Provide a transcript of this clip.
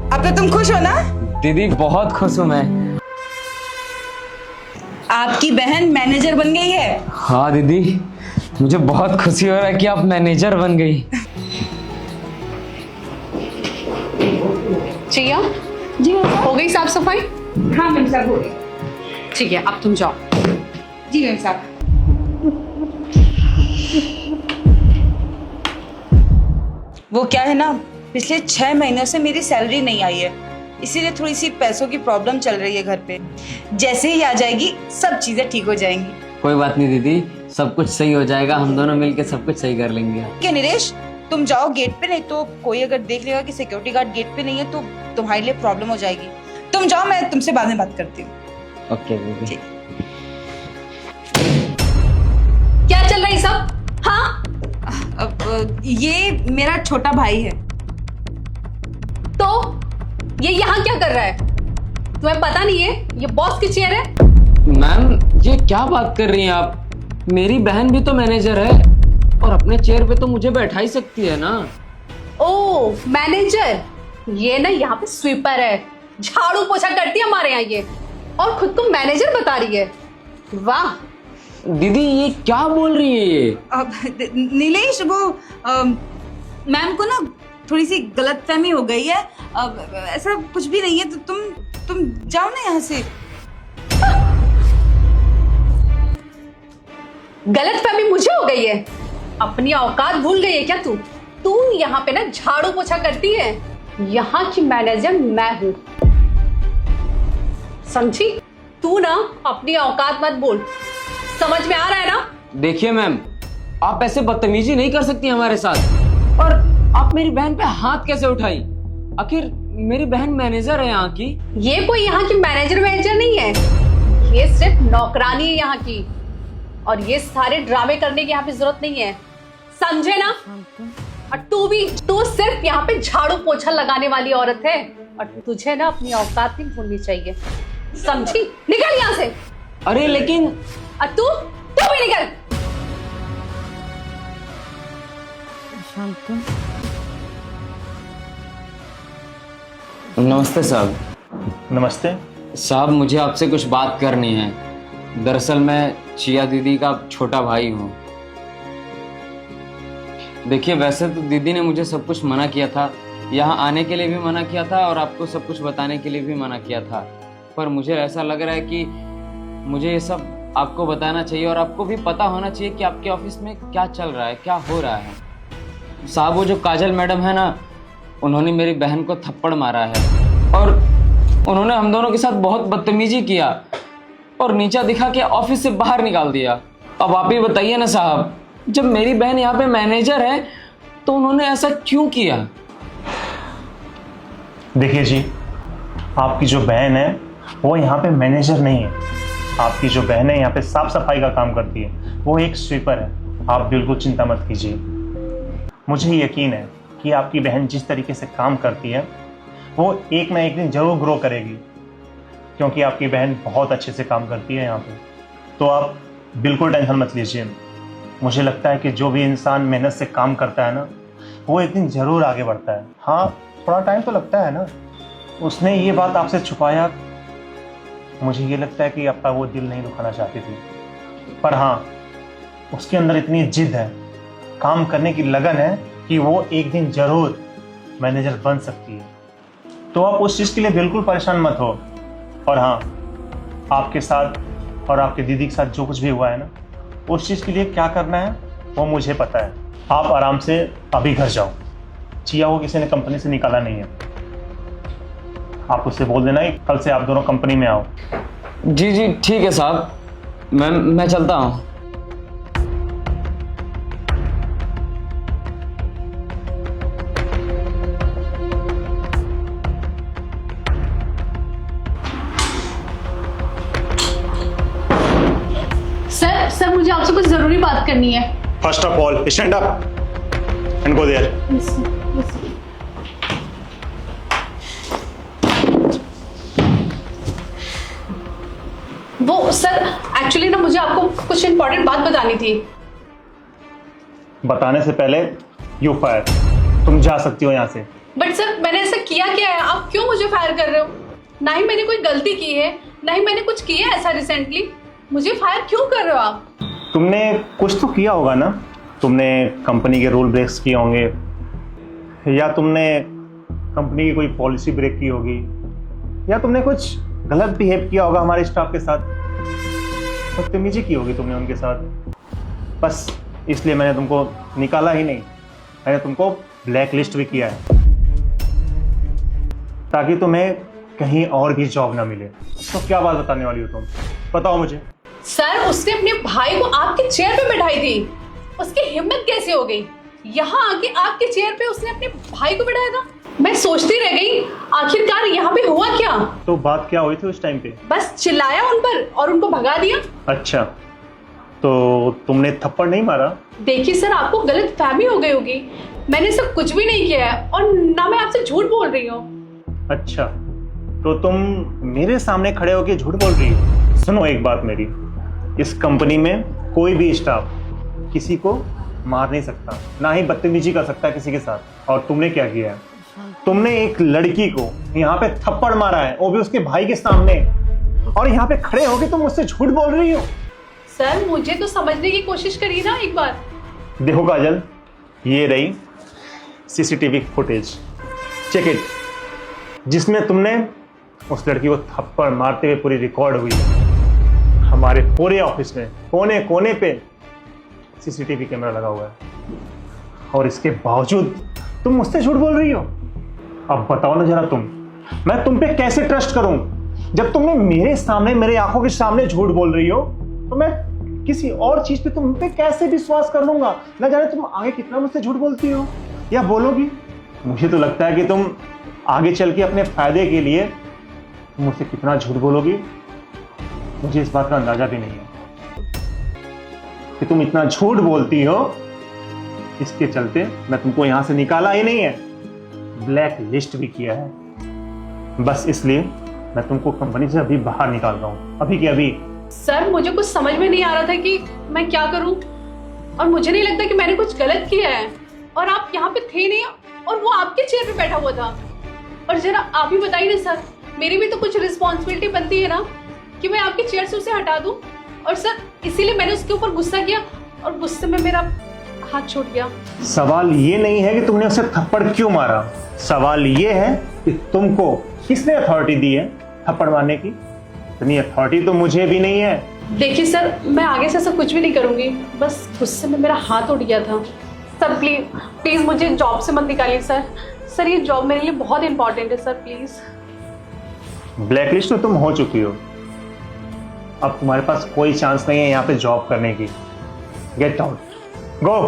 अब तो तुम खुश हो ना? दीदी बहुत खुश हूँ मैं। आपकी बहन मैनेजर बन गई है। हाँ दीदी, मुझे बहुत खुशी हो रहा है कि आप मैनेजर बन गई। चिया, जी हो गई साफ सफाई? हाँ मैम साहब, हो गई। ठीक है, अब तुम जाओ। जी मैम साहब। वो क्या है ना, पिछले 6 महीनों से मेरी सैलरी नहीं आई है, इसीलिए थोड़ी सी पैसों की प्रॉब्लम चल रही है घर पे। जैसे ही आ जाएगी सब चीजें ठीक हो जाएंगी। कोई बात नहीं दीदी, सब कुछ सही हो जाएगा, हम दोनों मिलके सब कुछ सही कर लेंगे। क्या नीरेश, तुम जाओ गेट पे, नहीं तो कोई अगर देख लेगा कि सिक्योरिटी गार्ड गेट पे नहीं है तो तुम्हारे लिए प्रॉब्लम हो जाएगी। तुम जाओ, मैं तुमसे बाद में बात करती हूँ। ओके दीदी। क्या चल रहा है सब? हाँ, अब ये मेरा छोटा भाई है। तो ये यहाँ क्या कर रहा है? तुम्हें पता नहीं है ये बॉस की चेयर है? मैम ये क्या बात कर रही हैं आप? मेरी बहन भी तो मैनेजर है और अपने चेयर पे तो मुझे बैठा ही सकती है ना। ओ मैनेजर, ये ना यहाँ पे स्वीपर है, झाड़ू पोछा करती है हमारे यहाँ ये, और खुद को मैनेजर बता रही है। वाह दीदी ये क्या बोल रही है ये? अब नीलेश, वो मैम को ना थोड़ी सी गलतफहमी हो गई है। अब ऐसा कुछ भी नहीं है, तो तुम जाओ ना यहाँ से। गलतफहमी मुझे हो गई है? अपनी औकात भूल गई है क्या तू? तू यहाँ पे ना झाड़ू पोछा करती है, यहाँ की मैनेजर मैं हूँ, समझी? तू ना अपनी औकात मत भूल, समझ में आ रहा है ना? देखिए मैम, आप ऐसे बदतमीजी नहीं कर सकती हमारे साथ। और आप मेरी बहन पे हाथ कैसे उठाई? आखिर मेरी बहन मैनेजर है यहाँ की। ये कोई यहाँ की मैनेजर नहीं है, ये सिर्फ नौकरानी है यहाँ की, और ये सारे ड्रामे करने की यहाँ पे जरूरत नहीं है, समझे ना? और तू सिर्फ यहाँ पे झाड़ू पोछा लगाने वाली औरत है, और तुझे ना अपनी औकात नहीं भूलनी चाहिए, समझी? निकल यहाँ से। अरे लेकिन और तू भी निकल। नमस्ते साहब। नमस्ते। साहब मुझे आपसे कुछ बात करनी है। दरअसल मैं चिया दीदी का छोटा भाई हूँ। देखिए वैसे तो दीदी ने मुझे सब कुछ मना किया था, यहाँ आने के लिए भी मना किया था और आपको सब कुछ बताने के लिए भी मना किया था, पर मुझे ऐसा लग रहा है कि मुझे ये सब आपको बताना चाहिए और आपको भी पता होना चाहिए कि आपके ऑफिस में क्या चल रहा है, क्या हो रहा है। साहब वो जो काजल मैडम है ना, उन्होंने मेरी बहन को थप्पड़ मारा है और उन्होंने हम दोनों के साथ बहुत बदतमीजी किया और नीचा दिखा के ऑफिस से बाहर निकाल दिया। अब आप ही बताइए ना साहब, जब मेरी बहन यहाँ पे मैनेजर है तो उन्होंने ऐसा क्यों किया? देखिए जी, आपकी जो बहन है वो यहाँ पे मैनेजर नहीं है। आपकी जो बहन है यहाँ पे साफ सफाई का काम करती है, वो एक स्वीपर है। आप बिल्कुल चिंता मत कीजिए, मुझे यकीन है कि आपकी बहन जिस तरीके से काम करती है वो एक ना एक दिन जरूर ग्रो करेगी, क्योंकि आपकी बहन बहुत अच्छे से काम करती है यहाँ पे। तो आप बिल्कुल टेंशन मत लीजिए। मुझे लगता है कि जो भी इंसान मेहनत से काम करता है ना, वो एक दिन जरूर आगे बढ़ता है। हाँ थोड़ा टाइम तो लगता है ना। उसने ये बात आपसे छुपाया, मुझे ये लगता है कि आपका वो दिल नहीं दुखाना चाहती थी, पर हाँ उसके अंदर इतनी जिद है, काम करने की लगन है कि वो एक दिन जरूर मैनेजर बन सकती है। तो आप उस चीज़ के लिए बिल्कुल परेशान मत हो। और हाँ, आपके साथ और आपके दीदी के साथ जो कुछ भी हुआ है ना, उस चीज़ के लिए क्या करना है वो मुझे पता है। आप आराम से अभी घर जाओ। चिया को किसी ने कंपनी से निकाला नहीं है। आप उससे बोल देना कि कल से आप दोनों कंपनी में आओ। जी जी ठीक है साहब, मैं चलता हूँ। सर मुझे आपसे कुछ जरूरी बात करनी है। First of all stand up and go there. वो सर एक्चुअली ना मुझे आपको कुछ इंपॉर्टेंट बात बतानी थी। बताने से पहले यू फायर, तुम जा सकती हो यहाँ से। बट सर मैंने ऐसा किया क्या है? आप क्यों मुझे फायर कर रहे हो? ना ही मैंने कोई गलती की है, ना ही मैंने कुछ किया है ऐसा रिसेंटली। मुझे फायर क्यों कर रहे हो आप? तुमने कुछ तो किया होगा ना, तुमने कंपनी के रूल ब्रेक्स किए होंगे, या तुमने कंपनी की कोई पॉलिसी ब्रेक की होगी, या तुमने कुछ गलत बिहेव किया होगा हमारे स्टाफ के साथ, बदतमीजी की होगी तुमने उनके साथ। बस इसलिए मैंने तुमको निकाला ही नहीं, मैंने तुमको ब्लैक लिस्ट भी किया है ताकि तुम्हें कहीं और भी जॉब ना मिले। तो क्या बात बताने वाली हो तुम, बताओ मुझे। सर, उसने अपने भाई को आपके चेयर पे बैठाई थी। उसकी हिम्मत कैसे हो गई? यहाँ आके आपके चेयर पे उसने अपने भाई को बैठाया था। मैं सोचती रह गई आखिरकार यहाँ पे हुआ क्या। तो बात क्या हुई थी उस टाइम पे? बस चिल्लाया उन पर और उनको भगा दिया। अच्छा, तो तुमने थप्पड़ नहीं मारा? देखिए सर, आपको गलत फहमी हो गई होगी। मैंने सब कुछ भी नहीं किया है और ना मैं आपसे झूठ बोल रही हूँ। अच्छा, तो तुम मेरे सामने खड़े होकर झूठ बोल रही हो? सुनो एक बात मेरी, इस कंपनी में कोई भी स्टाफ किसी को मार नहीं सकता, ना ही बदतमीजी कर सकता किसी के साथ। और तुमने क्या किया है? तुमने एक लड़की को यहाँ पे थप्पड़ मारा है, वो भी उसके भाई के सामने, और यहाँ पे खड़े होके तुम मुझसे झूठ बोल रही हो। सर, मुझे तो समझने की कोशिश करिए ना एक बार। देखो काजल, ये रही सीसीटीवी फुटेज, चेक इट, जिसमें तुमने उस लड़की को थप्पड़ मारते हुए पूरी रिकॉर्ड हुई है। हमारे पूरे ऑफिस में कोने कोने पे सीसीटीवी कैमरा लगा हुआ है, और इसके बावजूद तुम मुझसे झूठ बोल रही हो। अब बताओ ना जरा तुम, मैं तुम पे कैसे ट्रस्ट करूं? जब तुमने मेरे सामने, मेरे आंखों के सामने झूठ बोल रही हो, तो मैं किसी और चीज पे तुम पे कैसे विश्वास कर लूंगा? ना जाने तुम आगे कितना मुझसे झूठ बोलती हो या बोलोगी। मुझे तो लगता है कि तुम आगे चल के अपने फायदे के लिए तुम मुझसे कितना झूठ बोलोगी, मुझे इस बात का अंदाजा भी नहीं है कि तुम इतना झूठ बोलती हो। इसके चलते मैं तुमको यहां से निकाला ही नहीं है, ब्लैक लिस्ट भी किया है। बस इसलिए मैं तुमको कंपनी से अभी बाहर निकाल रहा हूं, अभी के अभी। सर, मुझे कुछ समझ में नहीं आ रहा था कि मैं क्या करूं, और मुझे नहीं लगता कि मैंने कुछ गलत किया है। और आप यहाँ पे थे नहीं, और वो आपके चेयर पे बैठा हुआ था। और जरा आप ही बताइए ना सर, मेरी भी तो कुछ रिस्पॉन्सिबिलिटी बनती है ना कि मैं आपके चेयर से उसे हटा दूं। और सर, इसीलिए मैंने उसके ऊपर गुस्सा किया और गुस्से में मेरा हाथ छूट गया। सवाल ये नहीं है कि तुमने उसे थप्पड़ क्यों मारा, सवाल ये है कि तुमको किसने अथॉरिटी दी है थप्पड़ मारने की? इतनी अथॉरिटी तो मुझे भी नहीं है। देखिए सर, मैं आगे से ऐसा कुछ भी नहीं करूंगी, बस गुस्से में मेरा हाथ उठ गया था। सर प्लीज प्लीज मुझे जॉब से मत निकालिए सर। सर, ये जॉब मेरे लिए बहुत इंपॉर्टेंट है सर, प्लीज। ब्लैकलिस्ट में तुम हो चुकी हो, अब तुम्हारे पास कोई चांस नहीं है यहाँ पे जॉब करने की। गेट आउट, गो।